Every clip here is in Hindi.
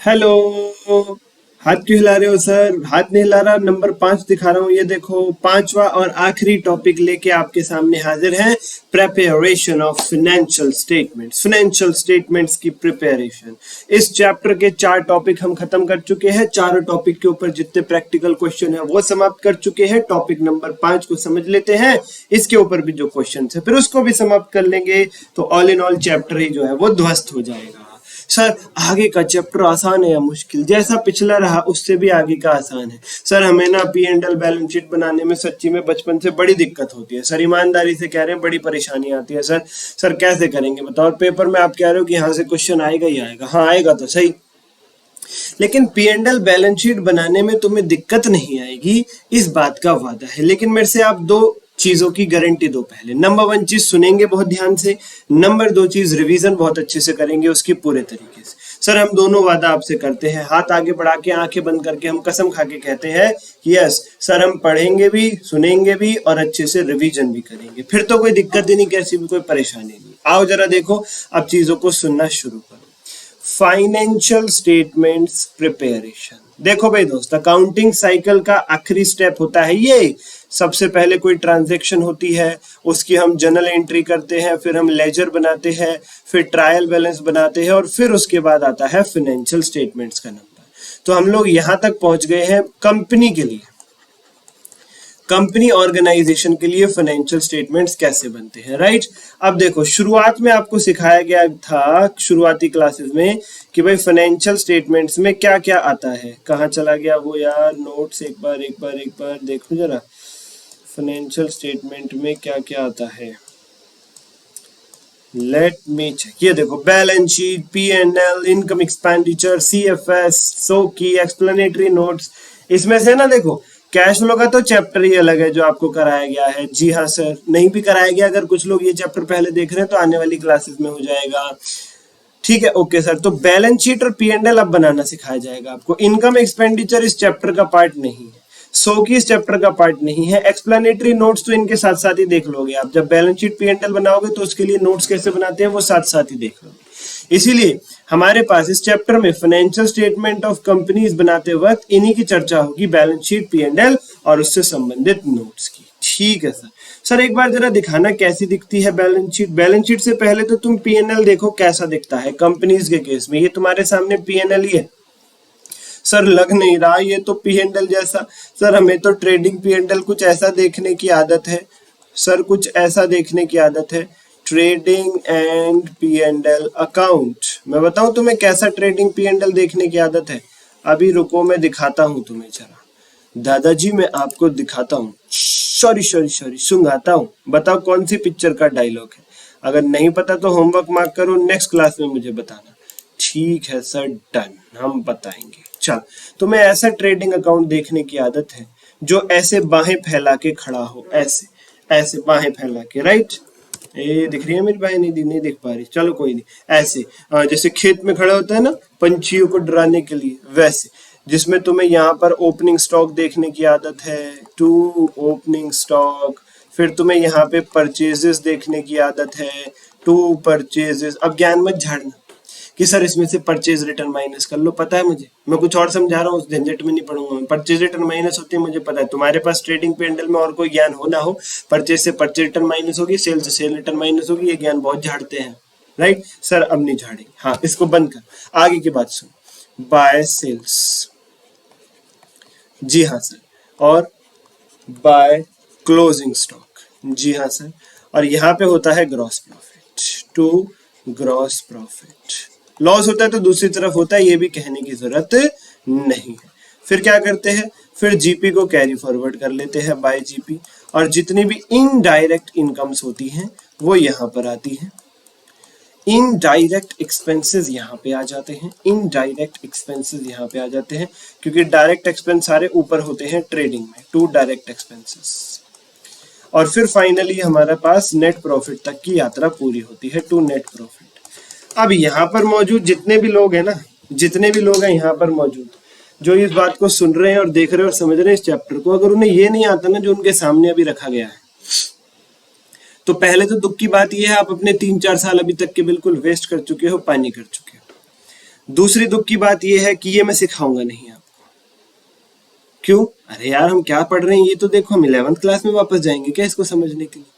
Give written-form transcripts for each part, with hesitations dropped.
हेलो। हाथ क्यों हिला रहे हो सर? हाथ नहीं हिला रहा, नंबर 5 दिखा रहा हूँ। ये देखो, पांचवा और आखिरी टॉपिक लेके आपके सामने हाजिर है। Preparation of financial statements, financial statements की प्रिपरेशन। इस चैप्टर के 4 टॉपिक हम खत्म कर चुके हैं। चारों टॉपिक के ऊपर जितने प्रैक्टिकल क्वेश्चन है वो समाप्त कर चुके हैं। टॉपिक नंबर 5 को समझ लेते हैं। इसके ऊपर भी जो क्वेश्चन है फिर उसको भी समाप्त कर लेंगे, तो ऑल इन ऑल चैप्टर ही जो है वो ध्वस्त हो जाएगा। सर आगे का चैप्टर आसान है या मुश्किल? जैसा पिछला रहा उससे भी आगे का आसान है। सर हमें ना P and L balance sheet बनाने में सच्ची में बचपन से बड़ी दिक्कत होती है सर, ईमानदारी से कह रहे हैं, बड़ी परेशानी आती है सर। सर कैसे करेंगे बताओ? पेपर में आप कह रहे हो कि यहाँ से क्वेश्चन आएगा ही आएगा। हाँ आएगा तो सही, लेकिन P and L balance sheet बनाने में तुम्हें दिक्कत नहीं आएगी, इस बात का वादा है। लेकिन मेरे से आप दो चीजों की गारंटी दो। पहले नंबर 1 चीज सुनेंगे बहुत ध्यान से, नंबर 2 चीज रिवीजन बहुत अच्छे से करेंगे उसकी पूरे तरीके से। सर हम दोनों वादा आपसे करते हैं, हाथ आगे बढ़ा के आंखें बंद करके हम कसम खा के कहते हैं कि यस सर, हम पढ़ेंगे भी, सुनेंगे भी और अच्छे से रिवीजन भी करेंगे। फिर तो कोई दिक्कत ही नहीं, कैसी भी कोई परेशानी नहीं। आओ जरा देखो, अब चीजों को सुनना शुरू करो। Financial statements preparation. देखो भाई दोस्त, अकाउंटिंग साइकिल का आखिरी स्टेप होता है ये। सबसे पहले कोई ट्रांजैक्शन होती है, उसकी हम जर्नल एंट्री करते हैं, फिर हम लेजर बनाते हैं, फिर ट्रायल बैलेंस बनाते हैं और फिर उसके बाद आता है फाइनेंशियल स्टेटमेंट्स का नंबर। तो हम लोग यहां तक पहुंच गए हैं कंपनी के लिए, कंपनी ऑर्गेनाइजेशन के लिए फाइनेंशियल स्टेटमेंट्स कैसे बनते हैं, राइट। अब देखो, शुरुआत में आपको सिखाया गया था शुरुआती क्लासेस में कि भाई फाइनेंशियल स्टेटमेंट्स में क्या क्या आता है। कहाँ चला गया वो यार नोट्स? एक बार देखो जरा, फाइनेंशियल स्टेटमेंट में क्या क्या आता है। Let me check. ये देखो, balance sheet, P and L, income expenditure, CFS, सो की, एक्सप्लेनेटरी नोट्स। इसमें से ना देखो, कैश फ्लो का तो चैप्टर ही अलग है जो आपको कराया गया है। जी हाँ सर, नहीं भी कराया गया, अगर कुछ लोग ये चैप्टर पहले देख रहे हैं तो आने वाली क्लासेस में हो जाएगा। ठीक है, ओके सर। तो बैलेंस शीट और पी एंड एल अब बनाना सिखाया जाएगा आपको। इनकम एक्सपेंडिचर इस चैप्टर का पार्ट नहीं है, सो की इस चैप्टर का पार्ट नहीं है। एक्सप्लेनेटरी नोट्स तो इनके साथ साथ ही देख लोगे आप। जब balance sheet P and L बनाओगे तो उसके लिए नोट्स कैसे बनाते हैं वो साथ साथ ही देख लोगे। इसीलिए हमारे पास इस चैप्टर में फाइनेंशियल स्टेटमेंट ऑफ कंपनीज बनाते वक्त इन्हीं की चर्चा होगी, balance sheet, P and L और उससे संबंधित नोट्स की। ठीक है सर। सर एक बार जरा दिखाना कैसी दिखती है बैलेंस शीट। बैलेंस शीट से पहले तो तुम पी एंड एल देखो कैसा दिखता है कंपनीज के केस में। ये तुम्हारे सामने पी एंड एल ही है। सर लग नहीं रहा ये तो पी एंड एल जैसा। सर हमें तो ट्रेडिंग पी एंड एल कुछ ऐसा देखने की आदत है। सर कुछ ऐसा देखने की आदत है, trading and P and L account. मैं बताऊं तुम्हें कैसा ट्रेडिंग पी एंड एल देखने की आदत है? अभी रुको, मैं दिखाता हूं तुम्हें जरा। दादाजी मैं आपको दिखाता हूँ, सॉरी सुंघाता हूँ। बताओ कौन सी पिक्चर का डायलॉग है? अगर नहीं पता तो होमवर्क मार्क करो, नेक्स्ट क्लास में मुझे बताना। ठीक है सर, डन, हम बताएंगे। चल, तुम्हें ऐसा ट्रेडिंग अकाउंट देखने की आदत है जो ऐसे बाहें फैला के खड़ा हो, ऐसे ऐसे बाहें फैला के, राइट। ये दिख रही है मेरी बाहें? नहीं दिख पा रही, चलो कोई नहीं। ऐसे जैसे खेत में खड़ा होता है ना पंछियों को डराने के लिए, वैसे। जिसमें तुम्हें यहाँ पर ओपनिंग स्टॉक देखने की आदत है, टू ओपनिंग स्टॉक। फिर तुम्हें यहाँ पे परचेजेस देखने की आदत है, टू परचेजेस। अब ज्ञान मत झाड़ना कि सर इसमें से परचेज रिटर्न माइनस कर लो, पता है मुझे, मैं कुछ और समझा रहा हूँ, उस झंझट में नहीं पढ़ूंगा मैं। परचेज रिटर्न माइनस होती है मुझे पता है। तुम्हारे पास ट्रेडिंग पे हैंडल में और कोई ज्ञान हो ना हो, परचेज से परचेज रिटर्न माइनस होगी, सेल से सेल रिटर्न माइनस होगी, ये ज्ञान बहुत झाड़ते हैं, राइट। सर अब नहीं झाड़ेंगे। हाँ इसको बंद कर, आगे की बात सुन। बाय सेल्स, जी हाँ सर, और बाय क्लोजिंग स्टॉक, जी हाँ सर। और यहाँ पे होता है gross profit, to gross profit. Loss होता है तो दूसरी तरफ होता है, ये भी कहने की जरूरत नहीं है। फिर क्या करते हैं? फिर जीपी को कैरी फॉरवर्ड कर लेते हैं, बाय जीपी। और जितनी भी इनडायरेक्ट इनकम्स होती हैं वो यहाँ पर आती हैं। इनडायरेक्ट एक्सपेंसेस यहाँ पे आ जाते हैं, इनडायरेक्ट एक्सपेंसेस यहाँ पे आ जाते हैं, क्योंकि डायरेक्ट एक्सपेंस सारे ऊपर होते हैं ट्रेडिंग में, टू डायरेक्ट एक्सपेंसेस। और फिर फाइनली हमारे पास नेट प्रॉफिट तक की यात्रा पूरी होती है, टू नेट प्रॉफिट। अब यहाँ पर मौजूद जितने भी लोग हैं ना, जितने भी लोग हैं यहाँ पर मौजूद, जो इस बात को सुन रहे हैं और देख रहे हैं और समझ रहे हैं इस चैप्टर को, अगर उन्हें ये नहीं आता ना जो उनके सामने अभी रखा गया है, तो पहले तो दुख की बात यह है आप अपने 3-4 साल अभी तक के बिल्कुल वेस्ट कर चुके हो, पानी कर चुके हो। दूसरी दुख की बात यह है कि ये मैं सिखाऊंगा नहीं आपको। क्यों? अरे यार हम क्या पढ़ रहे हैं ये तो देखो, हम 11th क्लास में वापस जाएंगे क्या इसको समझने के लिए?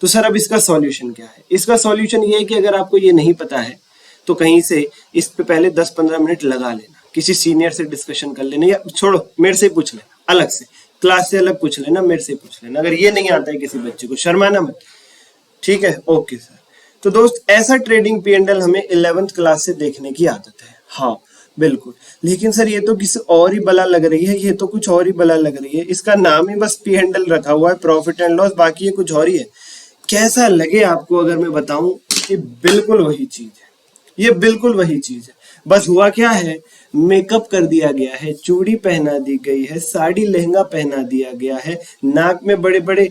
तो सर अब इसका सॉल्यूशन क्या है? इसका सॉल्यूशन ये है कि अगर आपको ये नहीं पता है तो कहीं से इस पे पहले 10-15 मिनट लगा लेना, किसी सीनियर से डिस्कशन कर लेना, या छोड़ो मेरे से ही पूछ लेना, अलग से क्लास से अलग पूछ लेना, मेरे से पूछ लेना। अगर ये नहीं आता है किसी बच्चे को, शर्माना मत, ठीक है? Okay sir. तो दोस्त ऐसा ट्रेडिंग P&L हमें 11th क्लास से देखने की आदत है। हाँ बिल्कुल, लेकिन सर ये तो किसी और ही बला लग रही है, ये तो कुछ और ही बला लग रही है, इसका नाम ही बस P&L रखा हुआ है, प्रॉफिट एंड लॉस, बाकी ये कुछ और ही है। कैसा लगे आपको अगर मैं बताऊं कि बिल्कुल वही चीज है, ये बिल्कुल वही चीज है। बस हुआ क्या है, मेकअप कर दिया गया है, चूड़ी पहना दी गई है, साड़ी लहंगा पहना दिया गया है, नाक में बड़े बड़े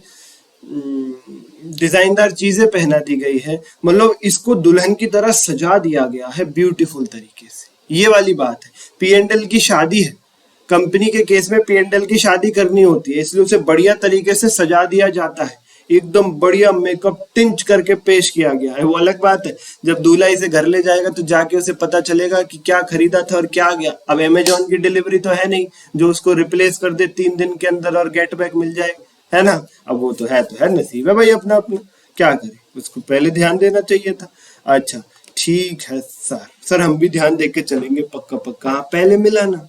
डिजाइनदार चीजें पहना दी गई है, मतलब इसको दुल्हन की तरह सजा दिया गया है ब्यूटीफुल तरीके से। ये वाली बात है। P&L की शादी है, कंपनी के केस में P&L की शादी करनी होती है, इसलिए उसे बढ़िया तरीके से सजा दिया जाता है, एकदम बढ़िया मेकअप टिंच करके पेश किया गया है। वो अलग बात है, जब दूल्हा इसे घर ले जाएगा तो जाके उसे पता चलेगा कि क्या खरीदा था और क्या गया। अब अमेजोन की डिलीवरी तो है नहीं जो उसको रिप्लेस कर दे 3 दिन के अंदर और गेट बैक मिल जाए, है ना? अब वो तो है नसीब है भाई अपना अपना, क्या करे, उसको पहले ध्यान देना चाहिए था। अच्छा ठीक है सर हम भी ध्यान दे के चलेंगे, पक्का पक्का। हाँ, पहले मिलाना,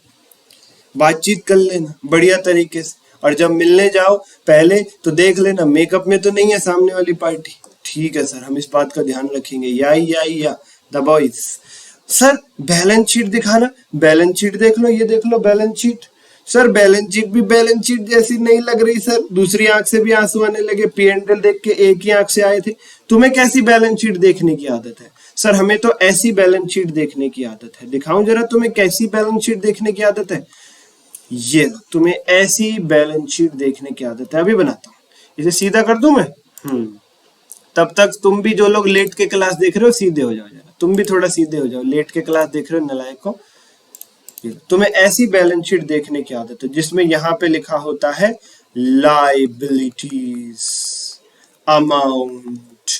बातचीत कर लेना बढ़िया तरीके से, और जब मिलने जाओ पहले तो देख लेना मेकअप में तो नहीं है सामने वाली पार्टी। ठीक है सर, हम इस बात का ध्यान रखेंगे। या दबाओ इस। सर बैलेंस शीट दिखाना, बैलेंस शीट देख लो, ये देख लो balance sheet. Sir balance sheet भी बैलेंस शीट जैसी नहीं लग रही सर, दूसरी आंख से भी आंसू आने लगे, P&L देख के एक ही आंख से आए थे। तुम्हें कैसी बैलेंस शीट देखने की आदत है? सर हमें तो ऐसी बैलेंस शीट देखने की आदत है। दिखाऊं जरा तुम्हें कैसी बैलेंस शीट देखने की आदत है? ये लो, तुम्हें ऐसी बैलेंस शीट देखने की आदत है। अभी बनाता हूँ, इसे सीधा कर दूं मैं। तब तक तुम भी जो लोग लेट के क्लास देख रहे हो सीधे हो जाओ जरा, तुम भी थोड़ा सीधे हो जाओ, लेट के क्लास देख रहे हो नलायकों। तुम्हें ऐसी बैलेंस शीट देखने की आदत है जिसमें यहाँ पे लिखा होता है लाइबिलिटीज, अमाउंट,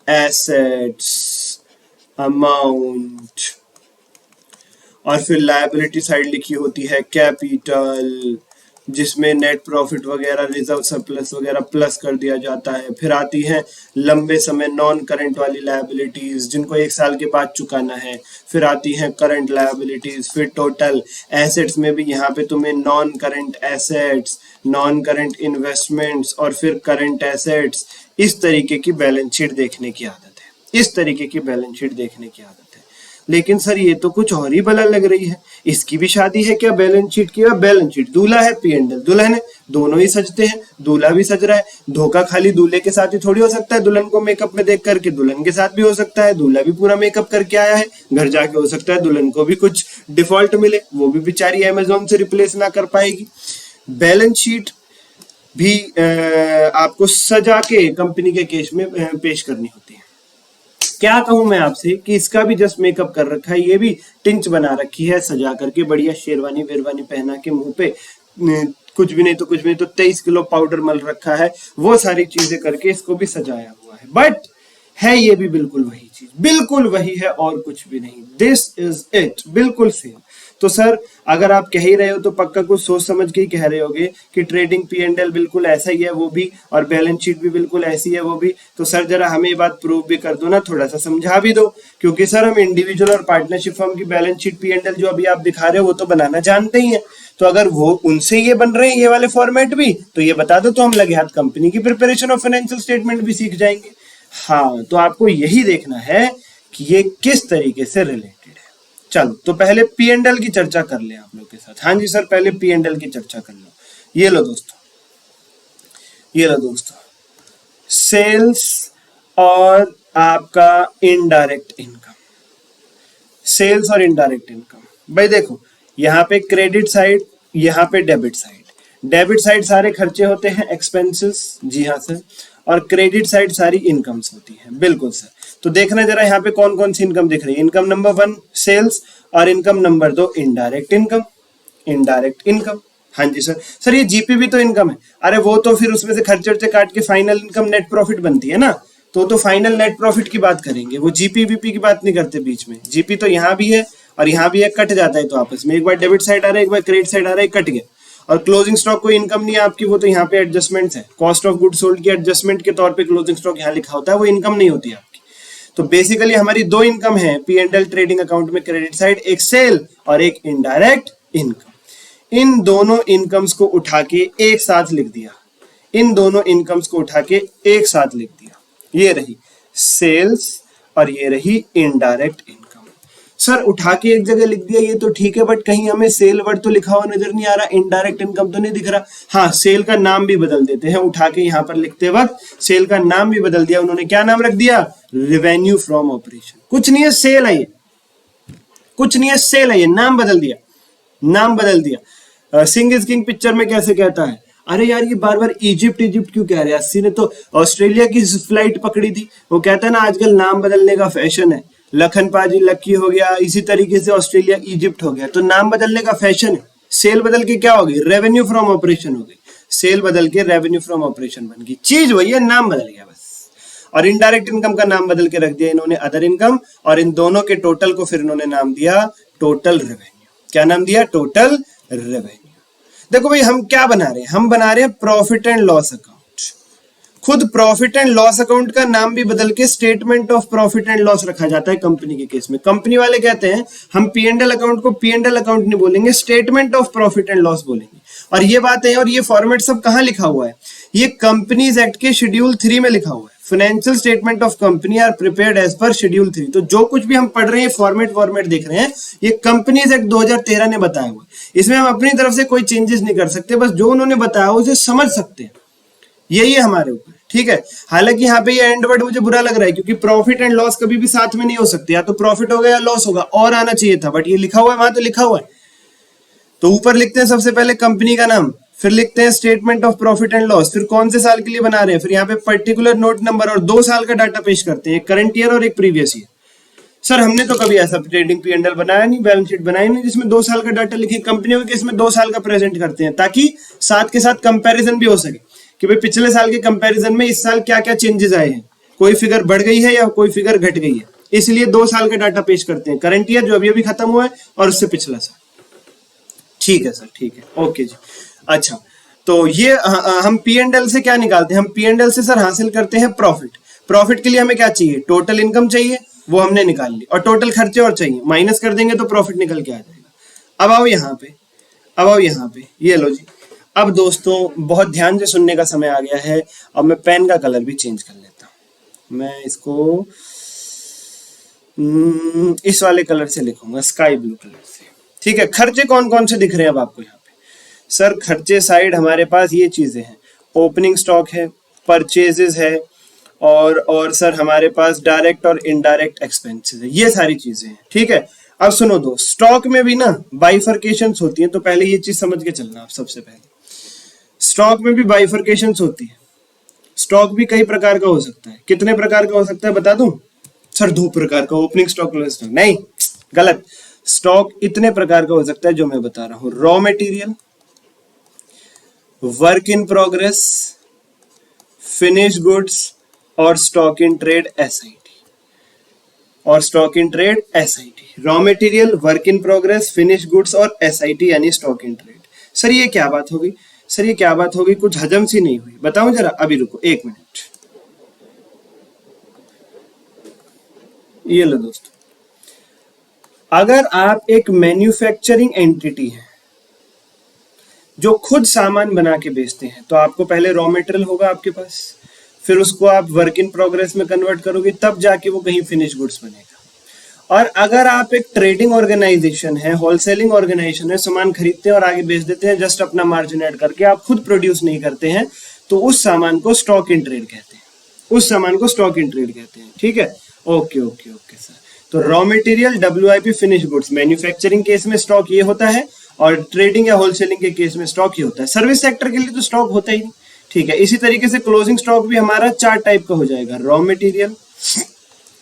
एसेट्स, अमाउंट, और फिर लायबिलिटी साइड लिखी होती है कैपिटल, जिसमें नेट प्रॉफिट वगैरह, रिजर्व सरप्लस वगैरह प्लस कर दिया जाता है। फिर आती है लंबे समय नॉन करंट वाली लायबिलिटीज जिनको 1 साल के बाद चुकाना है। फिर आती है करंट लायबिलिटीज, फिर टोटल एसेट्स में भी यहाँ पे तुम्हें non current assets, non current investments और फिर करंट एसेट्स, इस तरीके की बैलेंस शीट देखने की आदत है, इस तरीके की बैलेंस शीट देखने की आदत है। लेकिन सर ये तो कुछ और ही बला लग रही है, इसकी भी शादी है क्या बैलेंस शीट की? बैलेंस शीट, दूल्हा है, P&L दुल्हन है, दोनों ही सजते हैं, दूल्हा भी सज रहा है। धोखा खाली दूल्हे के साथ ही थोड़ी हो सकता है, दुल्हन को मेकअप में देख करके दुल्हन के साथ भी हो सकता है, दूल्हा भी पूरा मेकअप करके आया है, घर जाके हो सकता है दुल्हन को भी कुछ डिफॉल्ट मिले, वो भी बेचारी अमेजोन से रिप्लेस ना कर पाएगी। बैलेंस शीट भी आपको सजा के कंपनी के केस में पेश करनी होती है। क्या कहूं मैं आपसे कि इसका भी जस्ट मेकअप कर रखा है, ये भी टिंच बना रखी है सजा करके, बढ़िया शेरवानी वेरवानी पहना के, मुंह पे कुछ भी नहीं तो 23 किलो पाउडर मल रखा है, वो सारी चीजें करके इसको भी सजाया हुआ है। बट है ये भी बिल्कुल वही चीज, बिल्कुल वही है और कुछ भी नहीं। दिस इज इट, बिल्कुल सेम। तो सर अगर आप कह ही रहे हो तो पक्का कुछ सोच समझ के ही कह रहे होगे कि ट्रेडिंग P&L बिल्कुल ऐसा ही है वो भी, और बैलेंस शीट भी बिल्कुल ऐसी है वो भी। तो सर जरा हमें ये बात प्रूव भी कर दो ना, थोड़ा सा समझा भी दो, क्योंकि सर हम इंडिविजुअल और पार्टनरशिप फर्म की बैलेंस शीट P&L जो अभी आप दिखा रहे हो वो तो बनाना जानते ही है। तो अगर वो उनसे ये बन रहे हैं ये वाले फॉर्मेट भी, तो ये बता दो, तो हम लगे हाथ कंपनी की प्रिपरेशन और फाइनेंशियल स्टेटमेंट भी सीख जाएंगे। हाँ, तो आपको यही देखना है कि ये किस तरीके से रिलेटेड है। चलो तो पहले P&L की चर्चा कर ले आप लोग के साथ। हाँ जी सर, पहले P&L की चर्चा कर लो। ये लो दोस्तों, सेल्स और आपका इनडायरेक्ट इनकम, सेल्स और इनडायरेक्ट इनकम। भाई देखो, यहाँ पे क्रेडिट साइड, यहाँ पे डेबिट साइड। डेबिट साइड सारे खर्चे होते हैं, एक्सपेंसेस, जी हाँ सर, और क्रेडिट साइड सारी इनकम्स होती है। बिल्कुल सर। तो देखना जरा यहाँ पे कौन कौन सी इनकम दिख रही है। इनकम नंबर 1 सेल्स, और income number 2 indirect income, indirect income. हाँ जी सर ये जीपी भी तो इनकम है। अरे वो तो फिर उसमें से खर्चे वर्चे काट के फाइनल इनकम नेट प्रॉफिट बनती है ना, तो फाइनल नेट प्रॉफिट की बात करेंगे, वो जीपी वीपी की बात नहीं करते बीच में। जीपी तो यहाँ भी है और यहाँ भी एक कट जाता है, तो आपस में एक बार डेबिट साइड आ रहा है, एक बार क्रेडिट साइड आ रहा है, कट गया। और क्लोजिंग स्टॉक कोई इनकम नहीं है आपकी, वो तो यहाँ पे एडजस्टमेंट्स है, कॉस्ट ऑफ गुड सोल्ड की एडजस्टमेंट के तौर पे क्लोजिंग स्टॉक यहाँ लिखा होता है, वो इनकम नहीं होती है आपकी। तो बेसिकली हमारी दो इनकम है P and L trading account में क्रेडिट साइड, एक सेल और एक इनडायरेक्ट इनकम। इन दोनों इनकम्स को उठा के एक साथ लिख दिया, इन दोनों इनकम्स को उठा के एक साथ लिख दिया, ये रही सेल्स और ये रही इनडायरेक्ट इनकम। सर उठा के एक जगह लिख दिया ये तो ठीक है, बट कहीं हमें सेल वर्ड तो लिखा हुआ नजर नहीं आ रहा, इनडायरेक्ट इनकम तो नहीं दिख रहा। हाँ, सेल का नाम भी बदल देते हैं, उठा के यहाँ पर लिखते वक्त सेल का नाम भी बदल दिया उन्होंने। क्या नाम रख दिया? Revenue from operation. कुछ नहीं है, सेल है ये, कुछ नहीं है, सेल है ये, नाम बदल दिया, नाम बदल दिया। सिंह इज किंग पिक्चर में कैसे कहता है, अरे यार ये बार बार इजिप्ट इजिप्ट क्यों कह रहे हैं, अस्सी ने तो ऑस्ट्रेलिया की फ्लाइट पकड़ी थी। वो कहता है ना आजकल नाम बदलने का फैशन है, लखन पाजी लक्की हो गया, इसी तरीके से ऑस्ट्रेलिया इजिप्ट हो गया, तो नाम बदलने का फैशन है। सेल बदल के क्या हो गई? रेवेन्यू फ्रॉम ऑपरेशन हो गई, सेल बदल के रेवेन्यू फ्रॉम ऑपरेशन बन गई, चीज वही है, नाम बदल गया बस। और इनडायरेक्ट इनकम का नाम बदल के रख दिया इन्होंने अदर इनकम, और इन दोनों के टोटल को फिर इन्होंने नाम दिया टोटल रेवेन्यू। क्या नाम दिया? Total revenue. देखो भाई हम क्या बना रहे हैं, हम बना रहे हैं प्रॉफिट एंड लॉस अकाउंट। खुद प्रॉफिट एंड लॉस अकाउंट का नाम भी बदल के statement of profit and loss रखा जाता है कंपनी के केस में। कंपनी वाले कहते हैं हम पी एंड एल अकाउंट को पी एंड एल अकाउंट नहीं बोलेंगे, statement of profit and loss बोलेंगे। और ये बात है, और ये फॉर्मेट सब कहां लिखा हुआ है? ये कंपनीज एक्ट के शेड्यूल 3 में लिखा हुआ है। Financial statement of company are prepared as per schedule 3। तो जो कुछ भी हम पढ़ रहे हैं फॉर्मेट देख रहे हैं, ये कंपनीज एक्ट 2013 ने बताया हुआ है। इसमें हम अपनी तरफ से कोई चेंजेस नहीं कर सकते, बस जो उन्होंने बताया उसे समझ सकते हैं, यही है हमारे ऊपर, ठीक है। हालांकि यहाँ पे ये एंड वर्ड मुझे बुरा लग रहा है, क्योंकि प्रॉफिट एंड लॉस कभी भी साथ में नहीं हो सकते, या तो प्रॉफिट होगा या लॉस होगा, और आना चाहिए था, बट ये लिखा हुआ है, वहां तो लिखा हुआ है। तो ऊपर लिखते हैं सबसे पहले कंपनी का नाम, फिर लिखते हैं statement of profit and loss, फिर कौन से साल के लिए बना रहे हैं, फिर यहाँ पे पर्टिकुलर नोट नंबर और 2 साल का डाटा पेश करते हैं, करंट ईयर और एक प्रीवियस ईयर। सर हमने तो कभी ऐसा ट्रेडिंग पी एंड एल बनाया नहीं, बैलेंस शीट बनाई नहीं जिसमें 2 साल का डाटा लिखे। कंपनियों के केस में 2 साल का प्रेजेंट करते हैं, ताकि साथ के साथ कंपैरिजन भी हो सके कि भाई पिछले साल के कंपैरिजन में इस साल क्या क्या चेंजेस आए हैं, कोई फिगर बढ़ गई है या कोई फिगर घट गई है, इसलिए 2 साल का डाटा पेश करते हैं, करंट ईयर जो अभी अभी खत्म हुआ है और उससे पिछला साल। ठीक है सर, ठीक है, ओके जी। अच्छा, तो ये हम पी एंड एल से क्या निकालते हैं? हम पी एंड एल से सर हासिल करते हैं प्रॉफिट। प्रॉफिट के लिए हमें क्या चाहिए? टोटल इनकम चाहिए, वो हमने निकाल ली, और टोटल खर्चे और चाहिए, माइनस कर देंगे तो प्रॉफिट निकल के आ जाएगा। अब आओ यहाँ पे, अब आओ यहाँ पे, ये लो जी। अब दोस्तों बहुत ध्यान से सुनने का समय आ गया है। अब मैं पेन का कलर भी चेंज कर लेता हूँ, मैं इसको इस वाले कलर से लिखूंगा, स्काई ब्लू कलर से, ठीक है। खर्चे कौन कौन से दिख रहे हैं अब आपको यहाँ पे? सर खर्चे साइड हमारे पास ये चीजें हैं, ओपनिंग स्टॉक है, परचेजेस है, और सर हमारे पास डायरेक्ट और इनडायरेक्ट एक्सपेंसेस है, ये सारी चीजें हैं, ठीक है। अब सुनो दो, स्टॉक में भी ना बाइफर्केशंस होती हैं, तो पहले ये चीज समझ के चलना आप। सबसे पहले स्टॉक में भी बाइफर्केशंस होती है। स्टॉक भी कई प्रकार का हो सकता है। कितने प्रकार का हो सकता है बता दूं? सर 2 प्रकार का, ओपनिंग स्टॉक, क्लोजिंग स्टॉक। नहीं, गलत। स्टॉक इतने प्रकार का हो सकता है जो मैं बता रहा हूं, raw material, work in progress, finish goods, और स्टॉक इन ट्रेड एसआईटी, और stock in trade SIT. Raw material, work in progress, finish goods और एसआईटी यानी स्टॉक इन ट्रेड। सर ये क्या बात होगी? सर ये क्या बात होगी? कुछ हजम सी नहीं हुई, बताऊं जरा? अभी रुको 1 मिनट। ये लो दोस्तों, अगर आप एक मैन्युफैक्चरिंग एंटिटी है जो खुद सामान बना के बेचते हैं, तो आपको पहले रॉ मटेरियल होगा आपके पास, फिर उसको आप वर्क इन प्रोग्रेस में कन्वर्ट करोगे, तब जाके वो कहीं फिनिश गुड्स बनेगा। और अगर आप एक ट्रेडिंग ऑर्गेनाइजेशन है, होलसेलिंग ऑर्गेनाइजेशन है, सामान खरीदते हैं और आगे बेच देते हैं जस्ट अपना मार्जिन ऐड करके, आप खुद प्रोड्यूस नहीं करते हैं, तो उस सामान को स्टॉक इन ट्रेड कहते हैं, उस सामान को स्टॉक इन ट्रेड कहते हैं, ठीक है। Okay okay okay sir. तो raw material, WIP, finish goods, manufacturing case में स्टॉक ये होता है, और ट्रेडिंग या होलसेलिंग के केस में स्टॉक ये होता है। सर्विस सेक्टर के लिए तो स्टॉक होता ही नहीं, ठीक है। इसी तरीके से क्लोजिंग स्टॉक भी हमारा 4 टाइप का हो जाएगा, raw material,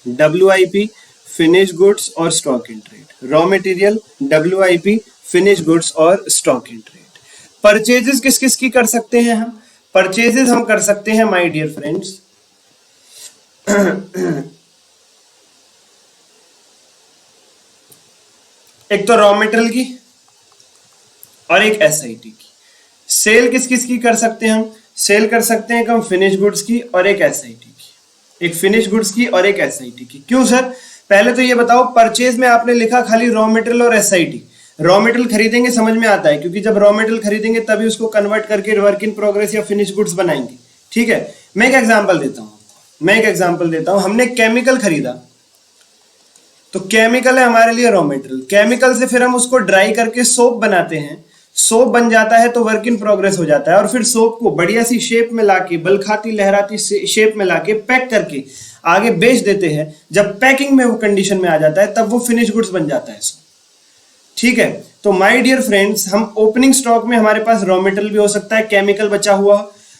WIP, finish goods और stock in trade. Raw material, WIP, finish goods और स्टॉक इन ट्रेड। परचेजेस किस किस की कर सकते हैं हम? परचेजेस हम कर सकते हैं माय डियर फ्रेंड्स एक तो रॉ मटेरियल की और एक एसआईटी की। सेल किस किस की कर सकते हैं हम? सेल कर सकते हैं हम फिनिश गुड्स की और एक एसआईटी की, एक फिनिश गुड्स की और एक एसआईटी की। क्यों सर? पहले तो ये बताओ, परचेज में आपने लिखा खाली रॉ मटेरियल और एसआईटी। रॉ मटेरियल खरीदेंगे समझ में आता है, क्योंकि जब रॉ मटेरियल खरीदेंगे तभी उसको कन्वर्ट करके वर्क इन प्रोग्रेस या फिनिश गुड्स बनाएंगे। ठीक है, मैं एक एग्जांपल देता हूं। हमने केमिकल खरीदा, तो केमिकल है हमारे लिए रॉ मटेरियल। केमिकल से फिर हम उसको ड्राई करके सोप बनाते हैं, सोप बन जाता है तो वर्क इन प्रोग्रेस हो जाता है। और फिर सोप को बढ़िया सी शेप में लाके, बलखाती लहराती शेप में लाके पैक करके आगे बेच देते हैं। जब पैकिंग में वो कंडीशन में आ जाता है तब वो फिनिश गुड्स बन जाता है। ठीक है, तो माय डियर फ्रेंड्स, हम ओपनिंग स्टॉक में हमारे पास रॉ मटेरियल भी हो सकता है, केमिकल बचा हुआ,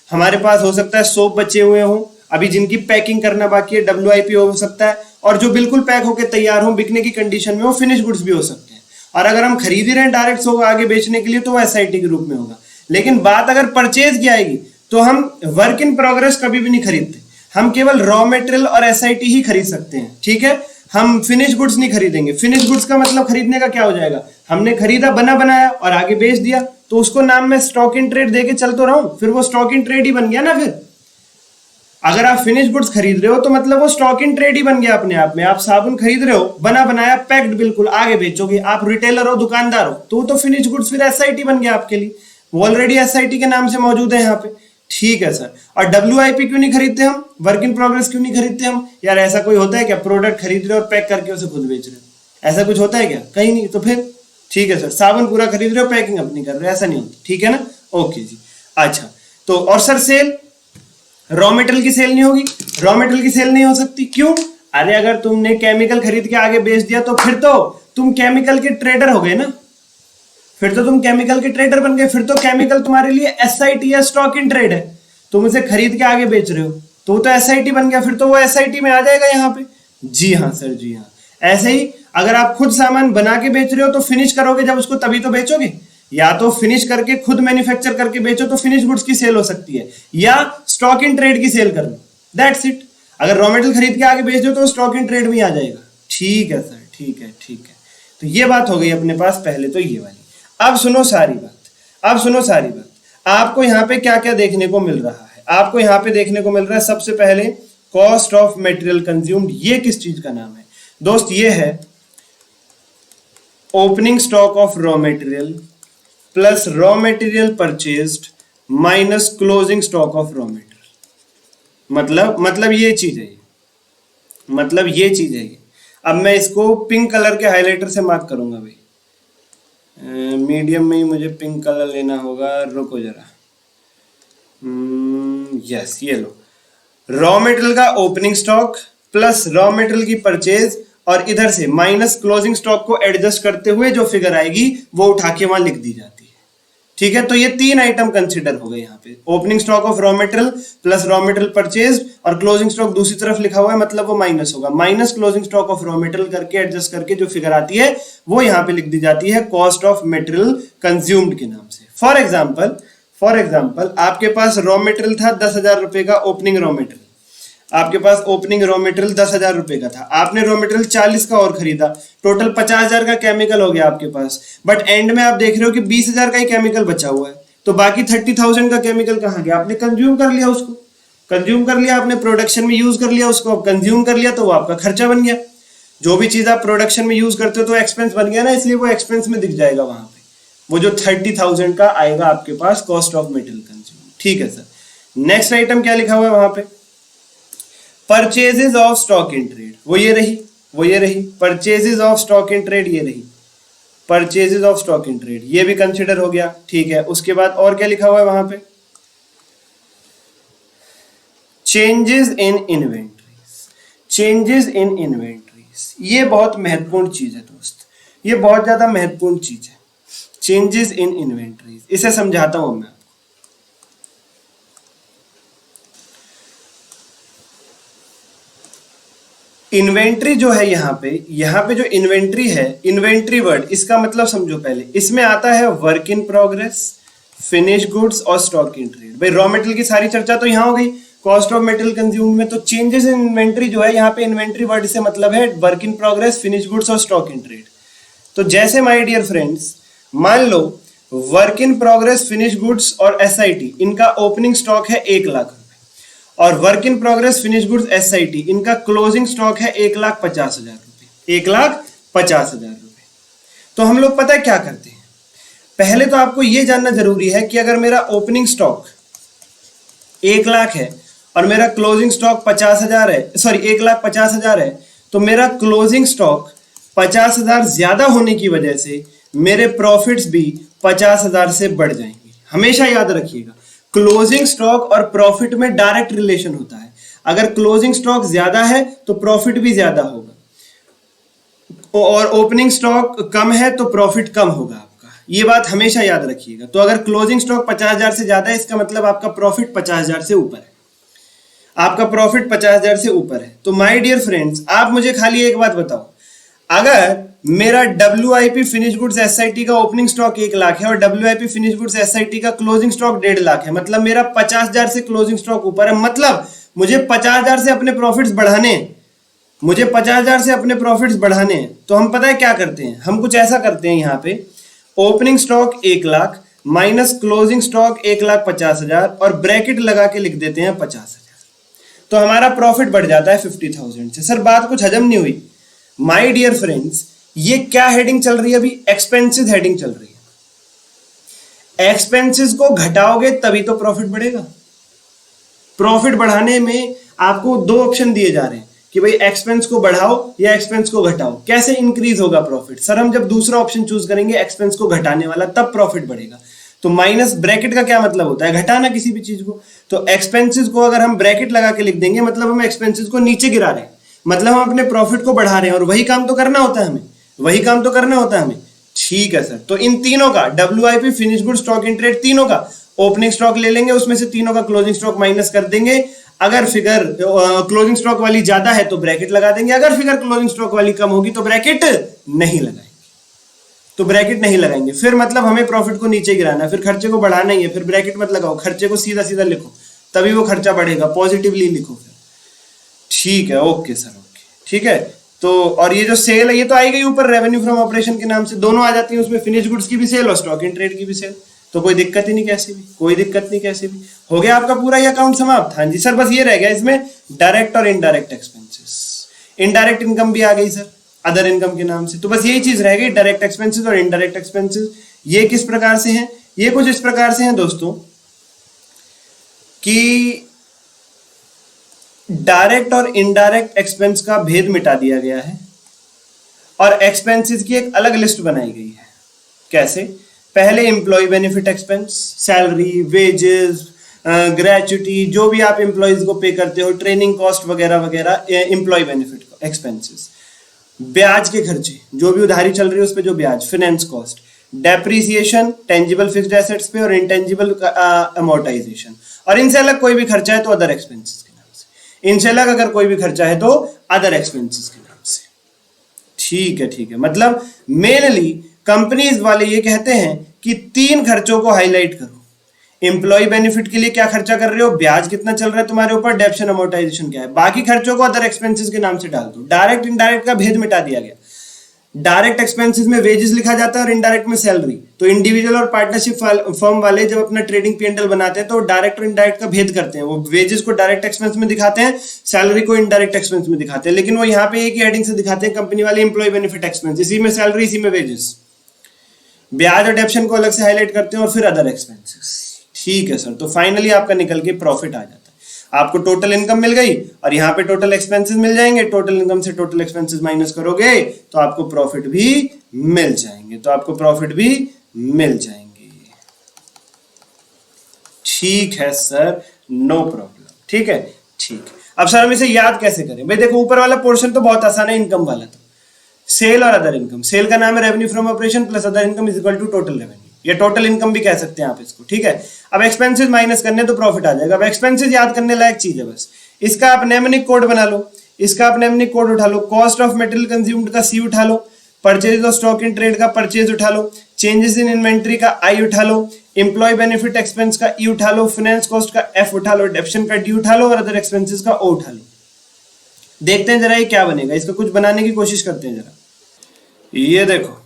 हमारे पास हो सकता है सोप बचे हुए हो अभी जिनकी पैकिंग करना बाकी है, WIP हो सकता है, और जो बिल्कुल पैक होकर तैयार हो बिकने की कंडीशन में वो फिनिश गुड्स भी हो सकते हैं। और अगर हम खरीद ही रहे हैं डायरेक्ट सोप आगे बेचने के लिए तो वो एसआईटी के रूप में होगा। लेकिन बात अगर परचेज की आएगी तो हम वर्क इन प्रोग्रेस कभी भी नहीं खरीदते, हम केवल रॉ मटेरियल और एसआईटी ही खरीद सकते हैं। ठीक है, हम फिनिश गुड्स नहीं खरीदेंगे। फिनिश गुड्स का मतलब खरीदने का क्या हो जाएगा? हमने खरीदा, बना बनाया और आगे बेच दिया, तो उसको नाम में स्टॉक इन ट्रेड देके चल तो रहा हूं, फिर वो स्टॉक इन ट्रेड ही बन गया ना। फिर अगर आप फिनिश गुड्स खरीद रहे हो तो मतलब वो स्टॉक इन ट्रेड ही बन गया अपने आप में। आप साबुन खरीद रहे हो, बना बनाया, पैक्ड, बिल्कुल आगे बेचोगे, आप रिटेलर हो, दुकानदार हो, तो फिनिश गुड्स फिर एसआईटी बन गया आपके लिए, वो ऑलरेडी एसआईटी के नाम से मौजूद है यहाँ पे। ठीक है सर, और WIP क्यों नहीं खरीदते हम? वर्क इन प्रोग्रेस क्यों नहीं खरीदते हम? यार ऐसा कोई होता है क्या प्रोडक्ट खरीद रहे हो और पैक करके उसे खुद बेच रहे हो? ऐसा कुछ होता है क्या? कहीं नहीं। तो फिर ठीक है सर, साबुन पूरा खरीद रहे हो, पैकिंग अपनी कर रहे हो, ऐसा नहीं होता। ठीक है ना, ओके जी। अच्छा, तो और सर सेल, रॉ मटेरियल की सेल नहीं होगी? रॉ मटेरियल की सेल नहीं हो सकती, क्यों? अरे अगर तुमने केमिकल खरीद के आगे बेच दिया तो फिर तो तुम केमिकल के ट्रेडर हो गए ना, फिर तो तुम केमिकल के ट्रेडर बन गए। फिर तो केमिकल तुम्हारे लिए एसआईटी या स्टॉक इन ट्रेड है, तुम उसे खरीद के आगे बेच रहे हो तो वो तो एसआईटी बन गया, फिर तो वो एसआईटी में आ जाएगा यहाँ पे। जी हाँ सर, जी हाँ। ऐसे ही अगर आप खुद सामान बना के बेच रहे हो तो फिनिश करोगे जब उसको, तभी तो बेचोगे। या तो फिनिश करके खुद मैन्युफैक्चर करके बेचो तो फिनिश गुड्स की सेल हो सकती है, या स्टॉक इन ट्रेड की सेल कर लो, दैट्स इट। अगर रॉ मटेरियल खरीद के आगे बेच दो तो स्टॉक इन ट्रेड में आ जाएगा। ठीक है सर, ठीक है, ठीक है। तो ये बात हो गई अपने पास पहले तो ये वाली। अब सुनो सारी बात, आपको यहाँ पे क्या क्या देखने को मिल रहा है? आपको यहाँ पे देखने को मिल रहा है सबसे पहले कॉस्ट ऑफ मटेरियल कंज्यूम्ड। ये किस चीज का नाम है दोस्त? ये है opening stock of raw material plus raw material purchased minus closing stock of raw material. मतलब ये चीज है, ये। अब मैं इसको पिंक कलर के हाइलाइटर से मार्क करूंगा भाई, मीडियम में ही मुझे पिंक कलर लेना होगा, रुको जरा। यस, ये लो, रॉ मटेरियल का opening stock plus raw material की परचेज, और इधर से माइनस क्लोजिंग स्टॉक को एडजस्ट करते हुए जो फिगर आएगी वो उठा के वहां लिख दी जाती है। ठीक है, तो ये 3 आइटम कंसिडर हो गए यहाँ पे, opening stock of raw material plus raw material purchase, और क्लोजिंग स्टॉक दूसरी तरफ लिखा हुआ है, मतलब वो माइनस होगा। Minus closing stock of raw material करके एडजस्ट करके जो फिगर आती है वो यहाँ पे लिख दी जाती है कॉस्ट ऑफ मटेरियल कंज्यूम्ड के नाम से। फॉर एग्जाम्पल आपके पास रॉ मटेरियल था 10,000 रुपए का, ओपनिंग रॉ मटेरियल आपके पास, ओपनिंग रॉ मटेरियल 10,000 रुपए का था, आपने रॉ मटेरियल 40 का और खरीदा, टोटल 50,000 का केमिकल हो गया आपके पास। बट एंड में आप देख रहे हो कि 20,000 का ही केमिकल बचा हुआ है, तो बाकी 30,000 का केमिकल कहाँ गया? आपने कंज्यूम कर लिया उसको, आपने प्रोडक्शन में यूज कर लिया उसको, कंज्यूम कर लिया तो वो आपका खर्चा बन गया। जो भी चीज आप प्रोडक्शन में यूज करते हो तो एक्सपेंस बन गया ना, इसलिए वो एक्सपेंस में दिख जाएगा वहां पे, वो जो 30,000 का आएगा आपके पास कॉस्ट ऑफ मटेरियल कंज्यूम। ठीक है सर, नेक्स्ट आइटम क्या लिखा हुआ है वहां पे? Purchases of stock in trade, वो ये रही purchases of stock in trade, ये रही purchases of stock in trade, ये भी कंसिडर हो गया। ठीक है, उसके बाद और क्या लिखा हुआ है वहां पे? चेंजेस इन इन्वेंटरीज, ये बहुत महत्वपूर्ण चीज है दोस्त, ये बहुत ज्यादा महत्वपूर्ण चीज है। चेंजेस इन इन्वेंटरीज, इसे समझाता हूं मैं। इन्वेंट्री जो है यहाँ पे जो इन्वेंट्री है, इन्वेंट्री वर्ड, इसका मतलब समझो पहले, इसमें आता है work in progress, finish goods और स्टॉक इन ट्रेड। भाई रॉ मटेरियल की सारी चर्चा तो यहाँ हो गई, कॉस्ट ऑफ मटेरियल कंज्यूम्ड में। तो चेंजेस इन इन्वेंट्री जो है यहाँ पे, इन्वेंट्री वर्ड से मतलब है work in progress, finish goods और स्टॉक इन ट्रेड। तो जैसे माय डियर फ्रेंड्स, मान लो work in progress finish goods और एसआईटी इनका ओपनिंग स्टॉक है 1 लाख रुपए, और work in progress finish goods SIT इनका क्लोजिंग स्टॉक है 1,50,000 रुपए, 1,50,000 रुपए। तो हम लोग पता है क्या करते हैं, पहले तो आपको यह जानना जरूरी है कि अगर मेरा ओपनिंग स्टॉक 1 लाख है और मेरा क्लोजिंग स्टॉक 50,000 है, सॉरी 1,50,000 है, तो मेरा क्लोजिंग स्टॉक 50,000 ज्यादा होने की वजह से मेरे प्रॉफिट्स भी 50,000 से बढ़ जाएंगे। हमेशा याद रखिएगा, क्लोजिंग स्टॉक और प्रॉफिट में डायरेक्ट रिलेशन होता है। अगर क्लोजिंग स्टॉक ज्यादा है तो प्रॉफिट भी ज्यादा होगा, और ओपनिंग स्टॉक कम है तो प्रॉफिट कम होगा आपका। ये बात हमेशा याद रखिएगा। तो अगर क्लोजिंग स्टॉक 50,000 से ज्यादा है, इसका मतलब आपका प्रॉफिट 50,000 से ऊपर है, आपका प्रॉफिट 50,000 से ऊपर है। तो माय डियर फ्रेंड्स, आप मुझे खाली एक बात बताओ, अगर मेरा WIP फिनिश गुड्स एसआईटी का ओपनिंग स्टॉक 1 लाख है और WIP फिनिश गुड्स एसआईटी का क्लोजिंग स्टॉक 1.5 लाख है, मतलब मेरा 50,000 से क्लोजिंग स्टॉक ऊपर है, मतलब मुझे 50,000 से अपने प्रॉफिट्स बढ़ाने हैं, मुझे 50,000 से अपने प्रॉफिट्स बढ़ाने हैं। तो हम पता है क्या करते हैं, हम कुछ ऐसा करते हैं, यहाँ पे opening stock 1 lakh minus closing stock 1,50,000 और ब्रैकेट लगा के लिख देते हैं 50,000, तो हमारा प्रॉफिट बढ़ जाता है 50,000 से। सर बात कुछ हजम नहीं हुई। माय डियर फ्रेंड्स, ये क्या हेडिंग चल रही है अभी, एक्सपेंसेस हेडिंग चल रही है। एक्सपेंसेस को घटाओगे तभी तो प्रॉफिट बढ़ेगा। प्रॉफिट बढ़ाने में आपको 2 ऑप्शन दिए जा रहे हैं कि भाई एक्सपेंस को बढ़ाओ या एक्सपेंस को घटाओ। कैसे इंक्रीज होगा प्रॉफिट? सर हम जब दूसरा ऑप्शन चूज करेंगे एक्सपेंस को घटाने वाला, तब प्रॉफिट बढ़ेगा। तो माइनस ब्रैकेट का क्या मतलब होता है, घटाना किसी भी चीज को। तो एक्सपेंसेस को अगर हम ब्रैकेट लगा के लिख देंगे, मतलब हम एक्सपेंसेस को नीचे गिरा रहे हैं, मतलब हम अपने प्रॉफिट को बढ़ा रहे हैं, और वही काम तो करना होता है हमें, वही काम तो करना होता है हमें। ठीक है सर, तो इन तीनों का WIP finish good stock in trade, तीनों का ओपनिंग स्टॉक ले लेंगे, उसमें से तीनों का क्लोजिंग स्टॉक माइनस कर देंगे। अगर फिगर क्लोजिंग स्टॉक वाली ज्यादा है तो ब्रैकेट लगा देंगे, अगर फिगर क्लोजिंग स्टॉक वाली कम होगी तो ब्रैकेट नहीं लगाएंगे, तो ब्रैकेट नहीं लगाएंगे। फिर मतलब हमें प्रॉफिट को नीचे गिराना है, फिर खर्चे को बढ़ाना ही है, फिर ब्रैकेट मत लगाओ, खर्चे को सीधा सीधा लिखो, तभी वो खर्चा बढ़ेगा, पॉजिटिवली लिखो फिर। ठीक है, ओके सर, ओके, ठीक है। तो और ये जो सेल है ये तो आई गई ऊपर रेवेन्यू फ्रॉम ऑपरेशन के नाम से, दोनों आ जाती है उसमें, फिनिश गुड्स की भी सेल और स्टॉक इन ट्रेड की भी सेल। तो कोई दिक्कत ही नहीं, कैसे भी कोई दिक्कत नहीं, कैसे भी हो गया आपका पूरा ये अकाउंट समाप्त। हाँ जी सर, बस ये रह गया इसमें डायरेक्ट और इनडायरेक्ट एक्सपेंसेस। इनडायरेक्ट इनकम भी आ गई सर अदर इनकम के नाम से। तो बस यही चीज रह गई, डायरेक्ट एक्सपेंसेस और इनडायरेक्ट एक्सपेंसेस। ये किस प्रकार से हैं? ये कुछ इस प्रकार से हैं दोस्तों कि डायरेक्ट और इनडायरेक्ट एक्सपेंस का भेद मिटा दिया गया है और एक्सपेंसेस की एक अलग लिस्ट बनाई गई है। कैसे? पहले employ benefit expense, salary, wages, gratuity, जो भी आप एम्प्लॉयज को पे करते हो, ट्रेनिंग कॉस्ट वगैरह वगैरह, एम्प्लॉय बेनिफिट एक्सपेंसेस। ब्याज के खर्चे, जो भी उधारी चल रही है उस पे जो ब्याज, finance cost, depreciation tangible fixed assets पे और इंटेंजिबल अमोर्टाइजेशन। और इनसे अलग कोई भी खर्चा है तो अदर एक्सपेंसेस के नाम से। इनसे अलग अगर कोई भी खर्चा है तो अदर एक्सपेंसेस के नाम से। ठीक है, ठीक है। मतलब मेनली कंपनीज वाले ये कहते हैं कि 3 खर्चों को हाईलाइट करो। एम्प्लॉय बेनिफिट के लिए क्या खर्चा कर रहे हो, ब्याज कितना चल रहा है तुम्हारे ऊपर, डेप्शन अमोर्टाइजेशन क्या है, बाकी खर्चों को अदर एक्सपेंसेस के नाम से डाल दो। डायरेक्ट इनडायरेक्ट का भेद मिटा दिया गया। डायरेक्ट एक्सपेंसेस में वेजेस लिखा जाता है और इनडायरेक्ट में सैलरी। तो इंडिविजुअल और पार्टनरशिप फर्म वाले जब अपना ट्रेडिंग P&L बनाते हैं तो डायरेक्ट और इनडायरेक्ट का भेद करते हैं। वो वेजेस को डायरेक्ट एक्सपेंस में दिखाते हैं, सैलरी को इनडायरेक्ट एक्सपेंस में दिखाते हैं। लेकिन वो यहाँ पे एक ही हेडिंग से दिखाते हैं, कंपनी वाले एम्प्लॉय बेनिफिट एक्सपेंस, इसी में सैलरी, इसी में वेजेस। ब्याज और डेप्शन को अलग से हाईलाइट करते हैं और फिर अदर एक्सपेंसेस। ठीक है सर, तो फाइनली आपका निकल के प्रॉफिट आ जाता है। आपको टोटल इनकम मिल गई और यहाँ पे टोटल एक्सपेंसेस मिल जाएंगे। टोटल इनकम से टोटल एक्सपेंसेस माइनस करोगे तो आपको प्रॉफिट भी मिल जाएंगे, तो आपको प्रॉफिट भी मिल जाएंगे। ठीक है सर, नो प्रॉब्लम। ठीक है, ठीक है। अब सर हम इसे याद कैसे करें? भाई देखो, ऊपर वाला पोर्शन तो बहुत आसान है, इनकम वाला। तो सेल और अदर इनकम, सेल का नाम है revenue from operation plus other income is equal to total revenue, या टोटल इनकम भी कह सकते हैं आप इसको। ठीक है, अब एक्सपेंसेस माइनस करने तो प्रॉफिट आ जाएगा। अब एक्सपेंसेस याद करने लायक चीज है बस। इसका आप नेमनिक कोड बना लो, इसका आप नेमनिक कोड उठा लो। कॉस्ट ऑफ मटेरियल कंज्यूम्ड का C उठा लो, purchase of stock in trade का परचेज उठा लो, चेंजेस इन इन्वेंट्री का I उठा लो, एम्प्लॉय बेनिफिट एक्सपेंस का E उठा लो, फाइनेंस कॉस्ट का F उठा लो, डेप्शन का D उठा लो और अदर एक्सपेंसेस का O उठा लो। देखते हैं जरा ये क्या बनेगा, इसका कुछ बनाने की कोशिश करते हैं जरा। ये देखो,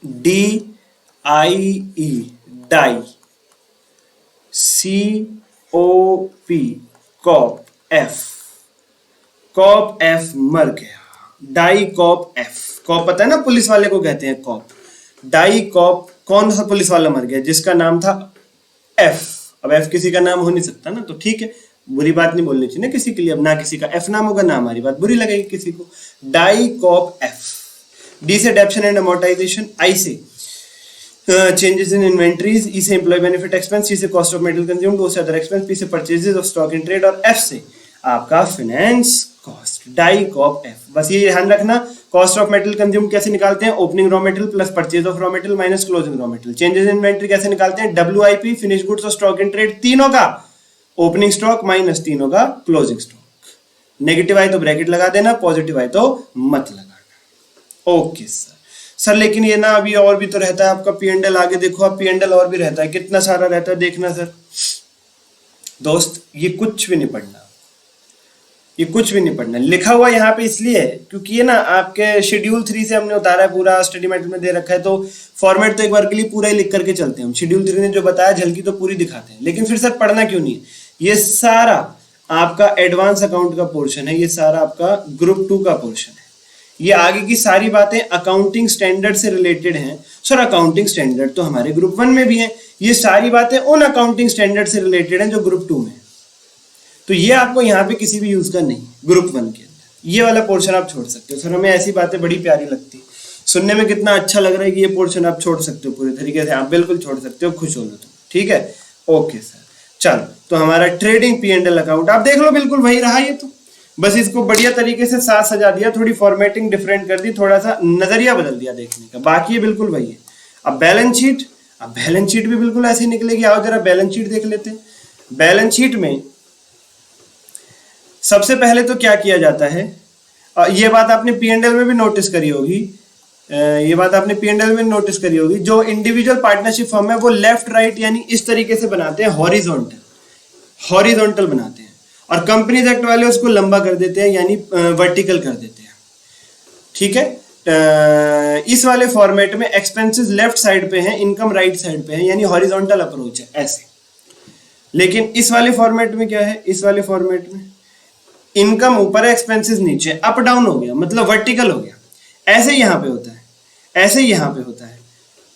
DIE die, COP cop, F मर गया, डाई कॉप F। कॉप पता है ना, पुलिस वाले को कहते हैं कॉप। डाई कॉप, कौन सा पुलिस वाला मर गया जिसका नाम था F। अब F किसी का नाम हो नहीं सकता ना, तो ठीक है, बुरी बात नहीं बोलनी चाहिए ना किसी के लिए। अब ना किसी का F नाम होगा ना हमारी बात बुरी लगेगी किसी को। Die cop F। D से डेप्शन एंड अमोर्टाइजेशन, I से चेंजेस इन इन्वेंट्रीज, E से एम्प्लॉय बेनिफिट एक्सपेंस, C से cost of material consumed, O से अदर एक्सपेंस, P से purchases of stock in trade और F से आपका finance cost. Die cop F। बस ये ध्यान रखना, कॉस्ट ऑफ मेटल कंज्यूम कैसे निकालते हैं, opening raw metal plus purchase of raw metal minus closing raw metal. Changes in inventory कैसे निकालते हैं, WIP फिनिश गुड्स और स्टॉक इन ट्रेड तीनों का ओपनिंग स्टॉक माइनस तीनों का क्लोजिंग स्टॉक। नेगेटिव आए तो ब्रैकेट लगा देना, पॉजिटिव आए तो मत लगाना। ओके सर लेकिन ये ना अभी और भी तो रहता है आपका P&L। आगे देखो आप, P&L और भी रहता है, कितना सारा रहता है देखना सर। दोस्त ये कुछ भी नहीं पढ़ना, ये कुछ भी नहीं पढ़ना। लिखा हुआ यहाँ पे इसलिए है क्योंकि ये ना आपके शेड्यूल 3 से हमने उतारा है, पूरा स्टडी मेटेरियल में दे रखा है, तो फॉर्मेट तो एक बार के लिए पूरा ही लिख करके चलते हैं हम। शेड्यूल 3 ने जो बताया झलकी तो पूरी दिखाते हैं, लेकिन फिर सर पढ़ना क्यों नहीं है। ये सारा आपका एडवांस अकाउंट का पोर्शन है, ये सारा आपका ग्रुप 2 का पोर्शन है। ये आगे की सारी बातें अकाउंटिंग स्टैंडर्ड से रिलेटेड हैं। सर अकाउंटिंग स्टैंडर्ड तो हमारे ग्रुप 1 में भी है, ये सारी बातें उन अकाउंटिंग स्टैंडर्ड से रिलेटेड हैं जो ग्रुप 2 में है। तो ये आपको यहाँ पे किसी भी यूज का नहीं, ग्रुप 1 के अंदर ये वाला पोर्शन आप छोड़ सकते हो। सर हमें ऐसी बातें बड़ी प्यारी लगती है, सुनने में कितना अच्छा लग रहा है कि ये पोर्शन आप छोड़ सकते हो पूरे तरीके से, आप बिल्कुल छोड़ सकते हो, खुश हो लो तुम, ठीक है। ओके सर, चलो तो हमारा ट्रेडिंग P&L अकाउंट आप देख लो, बिल्कुल वही रहा ये तो। बस इसको बढ़िया तरीके से साथ सजा दिया, थोड़ी फॉर्मेटिंग डिफरेंट कर दी, थोड़ा सा नजरिया बदल दिया देखने का, बाकी ये बिल्कुल वही है। अब बैलेंस शीट, अब बैलेंस शीट भी बिल्कुल ऐसी निकलेगी। आओ जरा बैलेंस शीट देख लेते हैं। बैलेंस शीट में सबसे पहले तो क्या किया जाता है, ये बात आपने P&L में भी नोटिस करी होगी, ये बात आपने P&L में नोटिस करी होगी, जो इंडिविजुअल पार्टनरशिप फर्म है वो लेफ्ट राइट यानी इस तरीके से बनाते हैं, हॉरिजॉन्टल बनाते हैं, और कंपनीज एक्ट वाले उसको लंबा कर देते हैं यानी वर्टिकल कर देते हैं, ठीक है। इस वाले फॉर्मेट में एक्सपेंसेस लेफ्ट साइड पे हैं, इनकम राइट साइड पे है, यानी हॉरिजॉन्टल अप्रोच है ऐसे। लेकिन इस वाले फॉर्मेट में क्या है, इस वाले फॉर्मेट में इनकम ऊपर है, एक्सपेंसेस नीचे, अप डाउन हो गया, मतलब वर्टिकल हो गया। ऐसे यहाँ पे होता है, ऐसे यहाँ पे होता है।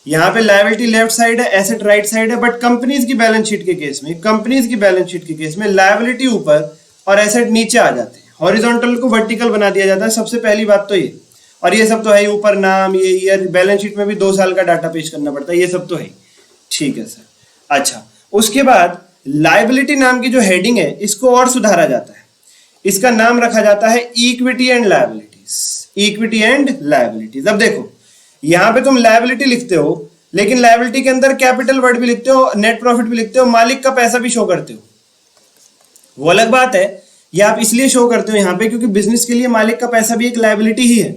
यहाँ पे लायबिलिटी लेफ्ट साइड है, एसेट राइट साइड है, बट कंपनीज की बैलेंस शीट के केस में, कंपनीज की बैलेंस शीट के केस में लायबिलिटी ऊपर और एसेट नीचे आ जाते हैं, हॉरिजॉन्टल को वर्टिकल बना दिया जाता है। सबसे पहली बात तो ये, और ये सब तो है ही, ऊपर नाम, ये ईयर, बैलेंस शीट में भी 2 साल का डाटा पेश करना पड़ता है, ये सब तो है, ठीक है सर। अच्छा, उसके बाद लायबिलिटी नाम की जो हेडिंग है इसको और सुधारा जाता है, इसका नाम रखा जाता है equity and liabilities, equity and liabilities. अब देखो यहां पे तुम लायबिलिटी लिखते हो, लेकिन लायबिलिटी के अंदर कैपिटल वर्ड भी लिखते हो, नेट प्रॉफिट भी लिखते हो, मालिक का पैसा भी शो करते हो, वो अलग बात है। ये आप इसलिए शो करते हो यहाँ पे क्योंकि बिजनेस के लिए मालिक का पैसा भी एक लायबिलिटी ही है,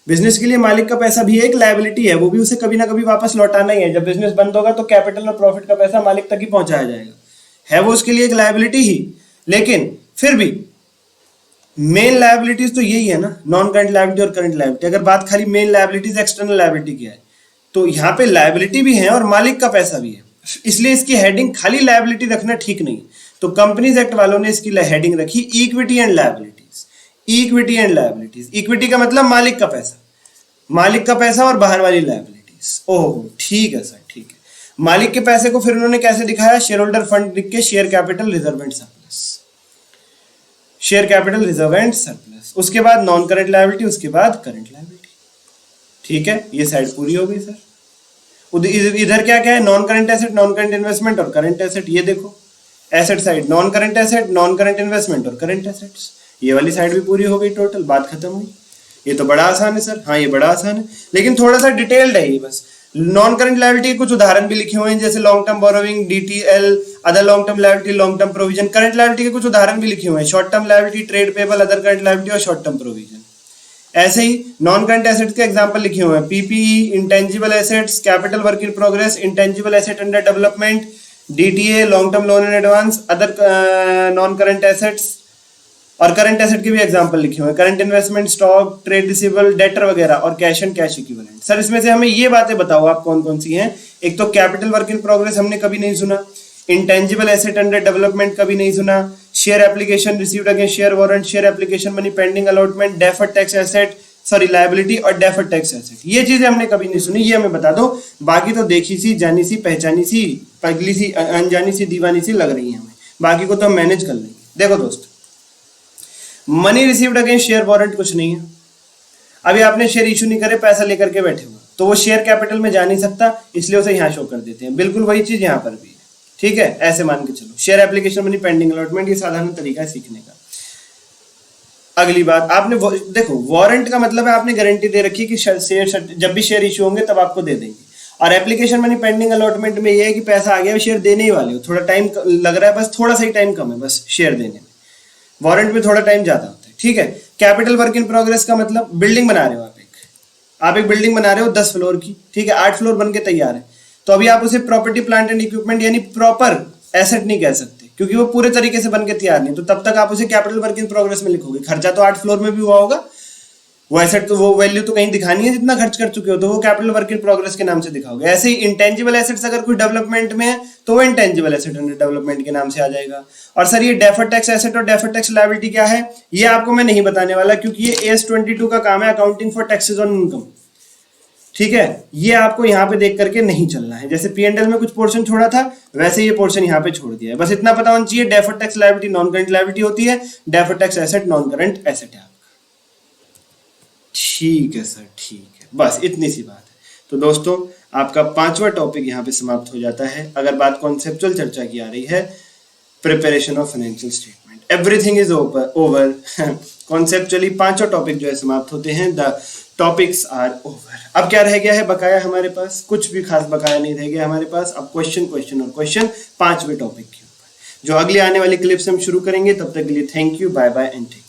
बिजनेस के लिए मालिक का पैसा भी एक लायबिलिटी है, वो भी उसे कभी ना कभी वापस लौटाना ही है। जब बिजनेस बंद होगा तो कैपिटल और प्रॉफिट का पैसा मालिक तक ही पहुंचाया जाएगा, है वो उसके लिए एक लायबिलिटी ही। लेकिन फिर भी मेन लायबिलिटीज तो यही है ना, नॉन करंट लायबिलिटी और करंट लायबिलिटी। अगर बात खाली मेन लायबिलिटीज एक्सटर्नल लायबिलिटी की है, तो यहाँ पे लायबिलिटी भी है और मालिक का पैसा भी है, इसलिए इसकी हेडिंग खाली लायबिलिटी रखना ठीक नहीं। तो कंपनीज एक्ट वालों ने इसकी हेडिंग रखी equity and liabilities, equity and liabilities. Equity का मतलब मालिक का पैसा, मालिक का पैसा और बाहर वाली लायबिलिटीज। ओह ठीक है सर, ठीक है। मालिक के पैसे को फिर उन्होंने कैसे दिखाया, शेयर होल्डर फंड लिख के share capital reserve and surplus, share capital reserve and surplus, उसके बाद नॉन करंट लायबिलिटी, उसके बाद करंट लायबिलिटी, ठीक है। ये साइड पूरी हो गई सर। इधर क्या क्या है, non current asset, non current investment और करंट एसेट। ये देखो asset side non current asset, non current investment और करंट एसेट्स, ये वाली साइड भी पूरी हो गई, टोटल बात खत्म हुई। ये तो बड़ा आसान है सर, हाँ ये बड़ा आसान है, लेकिन थोड़ा सा डिटेल्ड है ये। बस नॉन करंट लायबिलिटी के कुछ उदाहरण भी लिखे हुए हैं, जैसे long term borrowing, DTL, other long term liability, long term provision. Current liability के कुछ उदाहरण भी लिखे हुए हैं, short term liability, trade payable, other current liability और शॉर्ट टर्म प्रोविजन। ऐसे ही नॉन करंट एसेट्स के एग्जांपल लिखे हुए हैं, PPE, intangible assets, capital work in progress, intangible asset under development, DTA, long term loan in advance, other non current assets, और करंट एसेट के भी एग्जांपल लिखे हुए हैं, current investment, stock, trade receivable, debtor वगैरह, और cash and cash equivalent. Sir इसमें से हमें ये बातें बताओ आप कौन कौन सी हैं। एक तो कैपिटल वर्क इन प्रोग्रेस हमने कभी नहीं सुना, इंटेंजिबल एसेट अंडर डेवलपमेंट कभी नहीं सुना, share application received against share warrant, share application money pending allotment, deferred tax asset sorry liability और डेफर्ड टैक्स एसेट, ये चीजें हमने कभी नहीं सुनी, ये हमें बता दो। बाकी तो देखी सी, जानी सी, पहचानी सी, पगली सी, अनजानी सी, दीवानी सी लग रही है हमें, बाकी को तो हम मैनेज कर लेंगे। देखो दोस्त, money received against share warrant कुछ नहीं है। अभी आपने शेयर इशू नहीं करे, पैसा लेकर के बैठे हुए, तो वो शेयर कैपिटल में जा नहीं सकता, इसलिए उसे यहाँ शो कर देते हैं। बिल्कुल वही चीज यहाँ पर भी है, ठीक है, ऐसे मान के चलो। Share application money pending allotment, ये साधारण तरीका है सीखने का। अगली बात, आपने देखो वारंट का मतलब है आपने गारंटी दे रखी है कि शेयर जब भी शेयर इशू होंगे तब आपको दे देंगे, और एप्लीकेशन मनी पेंडिंग अलॉटमेंट में ये है कि पैसा आ गया, शेयर देने ही वाले हो, थोड़ा टाइम लग रहा है, बस थोड़ा सा ही टाइम कम है बस शेयर देने में, वारंट में थोड़ा टाइम ज्यादा होता है, ठीक है। कैपिटल वर्क इन प्रोग्रेस का मतलब बिल्डिंग बना रहे हो आप एक बिल्डिंग बना रहे हो 10 फ्लोर की, ठीक है, 8 फ्लोर बन के तैयार है, तो अभी आप उसे प्रॉपर्टी प्लांट एंड इक्विपमेंट यानी प्रॉपर एसेट नहीं कह सकते, क्योंकि वो पूरे तरीके से बन के तैयार नहीं, तो तब तक आप उसे कैपिटल वर्क इन प्रोग्रेस में लिखोगे। खर्चा तो 8 फ्लोर में भी हुआ होगा, वो एसेट तो वो वैल्यू तो कहीं दिखानी है जितना खर्च कर चुके हो, तो वो कैपिटल वर्क इन प्रोग्रेस के नाम से दिखाओगे। ऐसे ही इंटेंजिबल एसेट्स अगर कोई डेवलपमेंट में है तो वो इंटेंजिबल एसेट अंडर डेवलपमेंट के नाम से आ जाएगा। और सर ये डेफर्ड टैक्स एसेट और डेफर्ड टैक्स लायबिलिटी क्या है, ये आपको मैं नहीं बताने वाला, क्योंकि ये AS22 का काम है, accounting for taxes on income, ठीक है। ये आपको यहाँ पे देख करके नहीं चलना है, जैसे P&L में कुछ पोर्शन छोड़ा था वैसे ये पोर्शन यहाँ पे छोड़ दिया है, बस इतना पता होना चाहिए। Deferred tax liability non current liability होती है, deferred tax asset non current asset है आपका, ठीक है सर, ठीक है, बस इतनी सी बात है। तो दोस्तों आपका 5वां टॉपिक यहाँ पे समाप्त हो जाता है। अगर बात कॉन्सेप्चुअल चर्चा की आ रही है, preparation of financial statement, everything is over. Conceptually 5वां टॉपिक जो है समाप्त होते हैं, द टॉपिक्स आर ओवर। अब क्या रह गया है बकाया हमारे पास, कुछ भी खास बकाया नहीं रह गया हमारे पास। अब क्वेश्चन और क्वेश्चन 5वें टॉपिक के ऊपर, जो अगली आने वाली क्लिप्स हम शुरू करेंगे। तब तक के लिए thank you, bye bye and take.